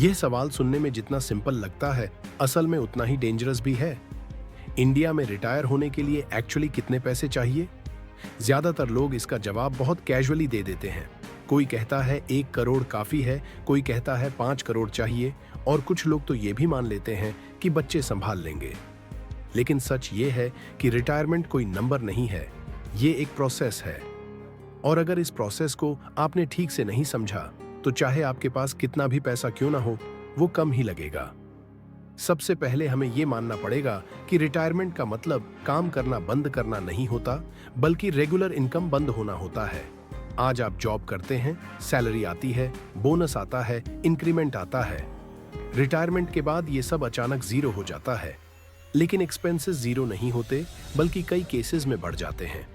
यह सवाल सुनने में जितना सिंपल लगता है, असल में उतना ही डेंजरस भी है। इंडिया में रिटायर होने के लिए एक्चुअली कितने पैसे चाहिए? ज्यादातर लोग इसका जवाब बहुत कैजुअली दे देते हैं। कोई कहता है 1 करोड़ काफी है, कोई कहता है 5 करोड़ चाहिए, और कुछ लोग तो ये भी मान लेते हैं कि बच्चे संभाल लेंगे। लेकिन सच ये है कि रिटायरमेंट कोई नंबर नहीं है, ये एक प्रोसेस है। और अगर इस प्रोसेस को आपने ठीक से नहीं समझा, तो चाहे आपके पास कितना भी पैसा क्यों ना हो, वो कम ही लगेगा। सबसे पहले हमें ये मानना पड़ेगा कि रिटायरमेंट का मतलब काम करना बंद करना नहीं होता, बल्कि रेगुलर इनकम बंद होना होता है। आज आप जॉब करते हैं, सैलरी आती है, बोनस आता है, इंक्रीमेंट आता है। रिटायरमेंट के बाद ये सब अचानक जीरो हो जाता है। लेकिन एक्सपेंसेस जीरो नहीं होते, बल्कि कई केसेस में बढ़ जाते हैं।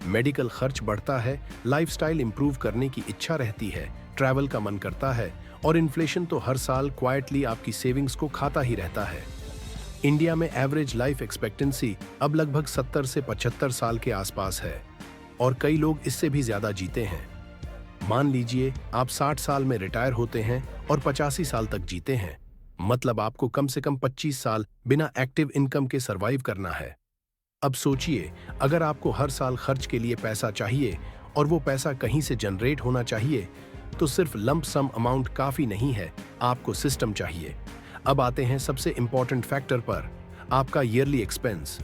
मेडिकल खर्च बढ़ता है, लाइफस्टाइल इंप्रूव करने की इच्छा रहती है, ट्रैवल का मन करता है, और इन्फ्लेशन तो हर साल क्वाइटली आपकी सेविंग्स को खाता ही रहता है। इंडिया में एवरेज लाइफ एक्सपेक्टेंसी अब लगभग 70 से 75 साल के आसपास है, और कई लोग इससे भी ज्यादा जीते हैं। मान लीजिए आप 60 साल में रिटायर होते हैं और 85 साल तक जीते हैं, मतलब आपको कम से कम 25 साल बिना एक्टिव इनकम के सरवाइव करना है। अब सोचिए, अगर आपको हर साल खर्च के लिए पैसा चाहिए और वो पैसा कहीं से जनरेट होना चाहिए, तो सिर्फ लंप सम अमाउंट काफी नहीं है, आपको सिस्टम चाहिए। अब आते हैं सबसे इंपॉर्टेंट फैक्टर पर, आपका ईयरली एक्सपेंस।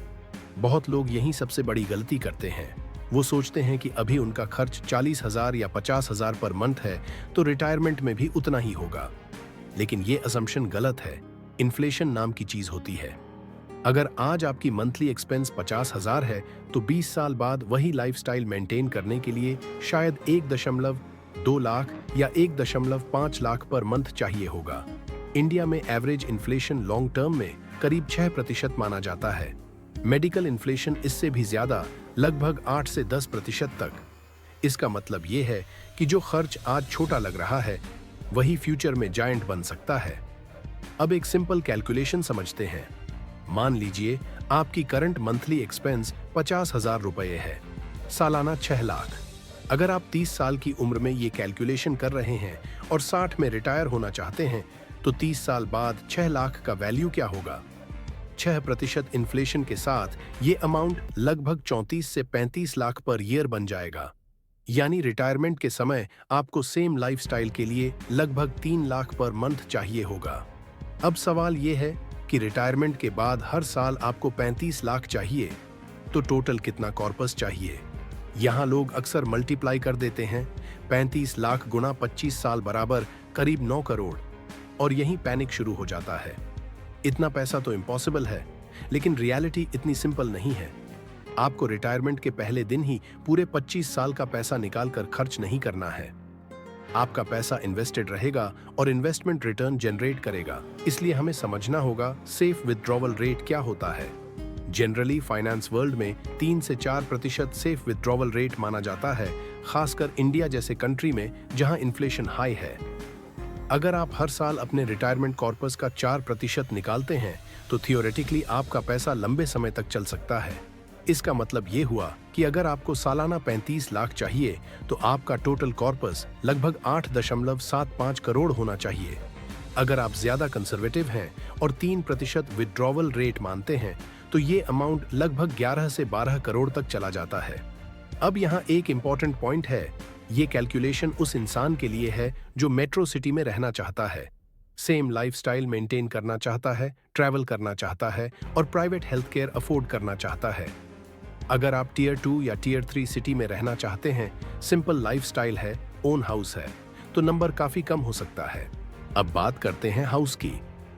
बहुत लोग यही सबसे बड़ी गलती करते हैं। वो सोचते हैं कि अभी उनका खर्च 40,000 या 50,000 पर मंथ है, तो रिटायरमेंट में भी उतना ही होगा। लेकिन ये असम्पशन गलत है। इन्फ्लेशन नाम की चीज होती है। अगर आज आपकी मंथली एक्सपेंस 50,000 है, तो 20 साल बाद वही लाइफस्टाइल मेंटेन करने के लिए शायद 1.2 लाख या 1.5 लाख पर मंथ चाहिए होगा। इंडिया में एवरेज इन्फ्लेशन लॉन्ग टर्म में करीब 6% माना जाता है। मेडिकल इन्फ्लेशन इससे भी ज्यादा, लगभग 8 से 10% तक। इसका मतलब ये है कि जो खर्च आज छोटा लग रहा है, वही फ्यूचर में जायंट बन सकता है। अब एक सिंपल कैलकुलेशन समझते हैं। मान लीजिए आपकी करंट मंथली एक्सपेंस 50,000 रुपए है, सालाना 6 लाख। अगर आप 30 साल की उम्र में ये कैलकुलेशन कर रहे हैं और 60 में रिटायर होना चाहते हैं, तो 30 साल बाद 6 लाख का वैल्यू क्या होगा? 6% इन्फ्लेशन के साथ ये अमाउंट लगभग 34 से 35 लाख पर ईयर बन जाएगा। यानी रिटायरमेंट के समय आपको सेम लाइफस्टाइल के लिए लगभग 3 लाख पर मंथ चाहिए होगा। अब सवाल ये है कि रिटायरमेंट के बाद हर साल आपको 35 लाख चाहिए, तो टोटल कितना कॉर्पस चाहिए? यहाँ लोग अक्सर मल्टीप्लाई कर देते हैं। 35 लाख गुना 25 साल बराबर करीब 9 करोड़, और यहीं पैनिक शुरू हो जाता है। इतना पैसा तो इम्पॉसिबल है, लेकिन रियलिटी इतनी सिंपल नहीं है। आपको रिटायरमेंट के पहले दिन ही पूरे 25 साल का पैसा निकालकर खर्च नहीं करना है। आपका पैसा इन्वेस्टेड रहेगा और इन्वेस्टमेंट रिटर्न जनरेट करेगा। इसलिए हमें समझना होगा सेफ विथड्रॉवल रेट क्या होता है। जनरली फाइनेंस वर्ल्ड में 3 से 4% सेफ विथड्रॉवल रेट माना जाता है, खासकर इंडिया जैसे कंट्री में जहां इन्फ्लेशन हाई है। अगर आप हर साल अपने रिटायरमेंट कॉर्पस का 4% निकालते हैं, तो थियोरेटिकली आपका पैसा लंबे समय तक चल सकता है। इसका मतलब ये हुआ कि अगर आपको सालाना 35 लाख चाहिए, तो आपका टोटल कॉर्पस लगभग 8.75 करोड़ होना चाहिए। अगर आप ज्यादा कंजर्वेटिव हैं और 3% विथड्रॉवल रेट मानते हैं, तो ये अमाउंट लगभग 11 से 12 करोड़ तक चला जाता है। अब यहाँ एक इंपॉर्टेंट पॉइंट है, ये कैलकुलेशन उस इंसान के लिए है जो मेट्रो सिटी में रहना चाहता है, सेम लाइफस्टाइल मेंटेन करना चाहता है, ट्रैवल करना चाहता है और प्राइवेट हेल्थ केयर अफोर्ड करना चाहता है। अगर आप टियर 2 या टियर 3 सिटी में रहना चाहते हैं, सिंपल लाइफस्टाइल है, ओन हाउस है, तो नंबर काफी कम हो सकता है। अब बात करते हैं हाउस की।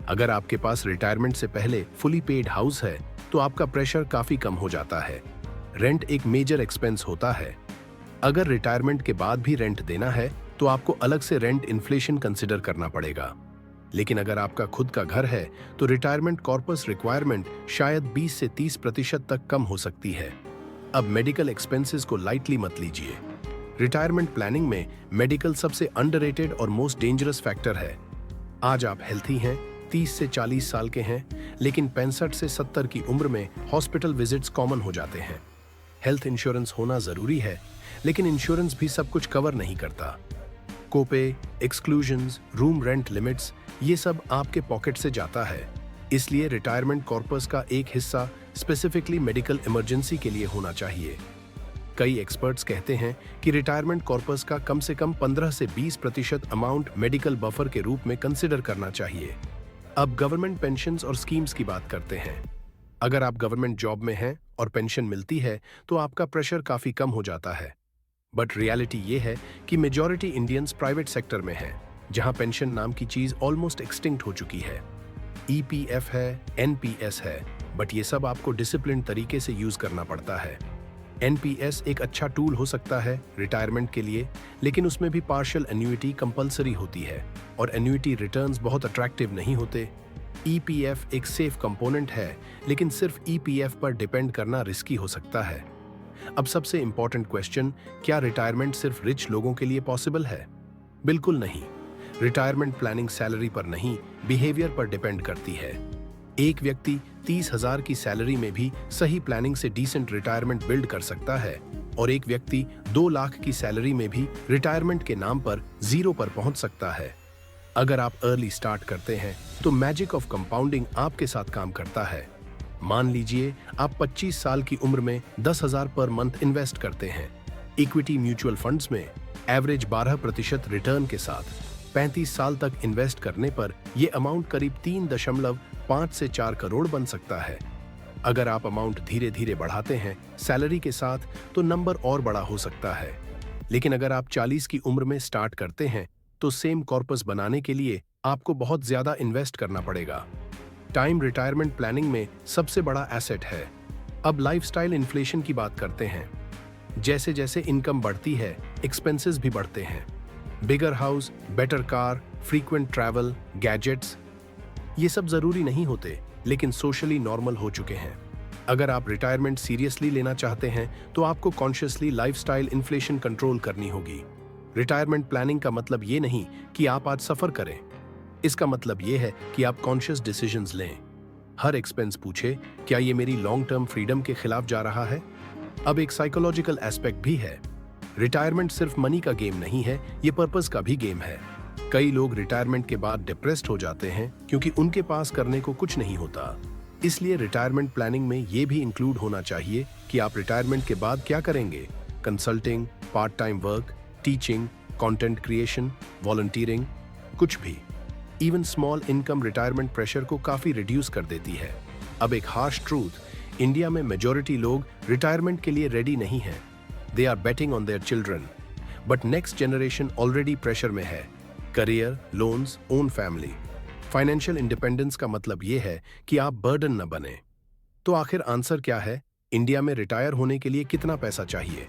अगर आपके पास रिटायरमेंट से पहले फुली पेड हाउस है, तो आपका प्रेशर काफी कम हो जाता है। रेंट एक मेजर एक्सपेंस होता है। अगर रिटायरमेंट के बाद भी रेंट देना है, तो आपको अलग से रेंट इन्फ्लेशन कंसिडर करना पड़ेगा। लेकिन अगर आपका खुद का घर है, तो रिटायरमेंट कॉर्पस रिक्वायरमेंट शायद 20 से 30% तक कम हो सकती है। अब मेडिकल एक्सपेंसेस को लाइटली मत लीजिए। रिटायरमेंट प्लानिंग में मेडिकल सबसे अंडररेटेड और मोस्ट डेंजरस फैक्टर है। आज आप हेल्थी हैं, 30 से 40 साल के हैं, लेकिन 65 से 70 की उम्र में हॉस्पिटल विजिट्स कॉमन हो जाते हैं। हेल्थ इंश्योरेंस होना जरूरी है, लेकिन इंश्योरेंस भी सब कुछ कवर नहीं करता। कोपे, एक्सक्लूजन्स, रूम रेंट लिमिट्स, ये सब आपके पॉकेट से जाता है। इसलिए रिटायरमेंट कॉर्पस का एक हिस्सा स्पेसिफिकली मेडिकल इमरजेंसी के लिए होना चाहिए। कई एक्सपर्ट्स कहते हैं कि रिटायरमेंट कॉर्पस का कम से कम 15 से 20% अमाउंट मेडिकल बफर के रूप में कंसिडर करना चाहिए। अब गवर्नमेंट पेंशन्स और स्कीम्स की बात करते हैं। अगर आप गवर्नमेंट जॉब में हैं और पेंशन मिलती है तो आपका प्रेशर काफी कम हो जाता है। बट रियलिटी ये है कि मेजॉरिटी इंडियंस प्राइवेट सेक्टर में हैं, जहां पेंशन नाम की चीज ऑलमोस्ट एक्सटिंक्ट हो चुकी है। ईपीएफ है, एनपीएस है, बट ये सब आपको डिसिप्लिन तरीके से यूज करना पड़ता है। एनपीएस एक अच्छा टूल हो सकता है रिटायरमेंट के लिए, लेकिन उसमें भी पार्शियल एन्युइटी कंपलसरी होती है और एन्युइटी रिटर्न्स बहुत अट्रैक्टिव नहीं होते। ईपीएफ एक सेफ कंपोनेंट है, लेकिन सिर्फ ईपीएफ पर डिपेंड करना रिस्की हो सकता है। अब सबसे इंपॉर्टेंट क्वेश्चन, क्या रिटायरमेंट सिर्फ रिच लोगों के लिए पॉसिबल है? बिल्कुल नहीं। रिटायरमेंट प्लानिंग सैलरी पर नहीं, बिहेवियर पर डिपेंड करती है। एक व्यक्ति 30,000 की सैलरी में भी सही प्लानिंग से डिसेंट रिटायरमेंट बिल्ड कर सकता है और एक व्यक्ति 2 लाख की सैलरी में भी रिटायरमेंट के नाम पर 0 पर पहुंच सकता है। अगर आप अर्ली स्टार्ट करते हैं तो मैजिक ऑफ कंपाउंडिंग आपके साथ काम करता है। मान लीजिए आप 25 साल की उम्र में 10,000 पर मंथ इन्वेस्ट करते हैं इक्विटी म्यूचुअल फंड्स में एवरेज 12% रिटर्न के साथ। 35 साल तक इन्वेस्ट करने पर यह अमाउंट करीब 3.5 से 4 करोड़ बन सकता है। अगर आप अमाउंट धीरे धीरे बढ़ाते हैं सैलरी के साथ तो नंबर और बड़ा हो सकता है। लेकिन अगर आप 40 की उम्र में स्टार्ट करते हैं तो सेम कॉर्पस बनाने के लिए आपको बहुत ज्यादा इन्वेस्ट करना पड़ेगा। टाइम रिटायरमेंट प्लानिंग में सबसे बड़ा एसेट है। अब लाइफस्टाइल इन्फ्लेशन की बात करते हैं। जैसे जैसे इनकम बढ़ती है एक्सपेंसेस भी बढ़ते हैं। Bigger house, better car, frequent travel, gadgets, ये सब जरूरी नहीं होते, लेकिन सोशली नॉर्मल हो चुके हैं। अगर आप रिटायरमेंट सीरियसली लेना चाहते हैं तो आपको कॉन्शियसली लाइफस्टाइल इन्फ्लेशन कंट्रोल करनी होगी। रिटायरमेंट प्लानिंग का मतलब ये नहीं कि आप आज सफर करें। इसका मतलब ये है कि आप कॉन्शियस डिसीजंस लें। हर एक्सपेंस पूछे, क्या ये मेरी लॉन्ग टर्म फ्रीडम के खिलाफ जा रहा है? अब एक साइकोलॉजिकल एस्पेक्ट भी है। रिटायरमेंट सिर्फ मनी का गेम नहीं है, ये पर्पस का भी गेम है। कई लोग रिटायरमेंट के बाद डिप्रेस्ड हो जाते हैं क्योंकि उनके पास करने को कुछ नहीं होता। इसलिए रिटायरमेंट प्लानिंग में ये भी इंक्लूड होना चाहिए कि आप रिटायरमेंट के बाद क्या करेंगे। Consulting, part time work, teaching, content creation, volunteering, कुछ भी। Even small income retirement pressure को काफी रिड्यूस कर देती है। अब एक हार्श ट्रूथ, इंडिया में मेजॉरिटी लोग रिटायरमेंट के लिए रेडी नहीं है। They are betting on their children, but next generation already pressure में है। Career, loans, own family. Financial independence का मतलब यह है कि आप बर्डन न बने। तो आखिर आंसर क्या है? इंडिया में रिटायर होने के लिए कितना पैसा चाहिए?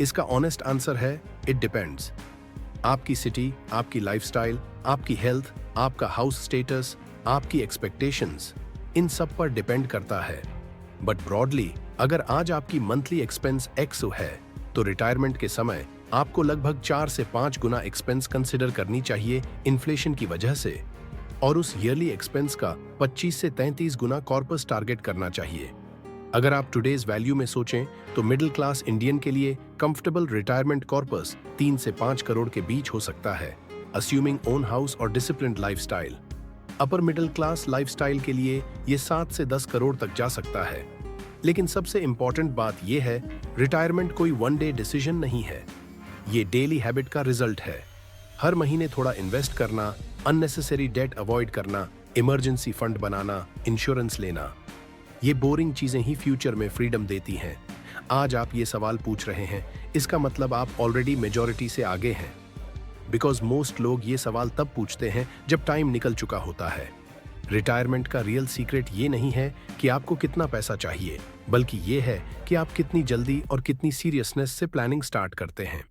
इसका ऑनेस्ट आंसर है, इट डिपेंड्स। आपकी सिटी, आपकी लाइफस्टाइल, आपकी हेल्थ, आपका हाउस स्टेटस, आपकी एक्सपेक्टेशंस, इन सब पर डिपेंड करता है। बट ब्रॉडली, अगर आज आपकी मंथली एक्सपेंस एक्स है तो रिटायरमेंट के समय आपको लगभग 4 से 5 गुना एक्सपेंस कंसिडर करनी चाहिए इन्फ्लेशन की वजह से, और उस ईयरली एक्सपेंस का 25 से 33 गुना कॉर्पस टारगेट करना चाहिए। अगर आप टुडेज वैल्यू में सोचें तो मिडिल क्लास इंडियन के लिए कंफर्टेबल रिटायरमेंट कॉर्पस 3 से 5 करोड़ के बीच हो सकता है, अस्यूमिंग ओन हाउस और disciplined lifestyle. Upper middle class lifestyle के लिए ये 7 से 10 करोड़ तक जा सकता है। लेकिन सबसे इंपॉर्टेंट बात यह है, रिटायरमेंट कोई वन डे डिसीजन नहीं है। ये डेली हैबिट का रिजल्ट है। हर महीने थोड़ा इन्वेस्ट करना, अननेसेसरी डेट अवॉइड करना, इमरजेंसी फंड बनाना, इंश्योरेंस लेना, ये बोरिंग चीजें ही फ्यूचर में फ्रीडम देती हैं। आज आप ये सवाल पूछ रहे हैं, इसका मतलब आप ऑलरेडी मेजॉरिटी से आगे हैं। बिकॉज मोस्ट लोग ये सवाल तब पूछते हैं जब टाइम निकल चुका होता है। रिटायरमेंट का रियल सीक्रेट ये नहीं है कि आपको कितना पैसा चाहिए, बल्कि ये है कि आप कितनी जल्दी और कितनी सीरियसनेस से प्लानिंग स्टार्ट करते हैं।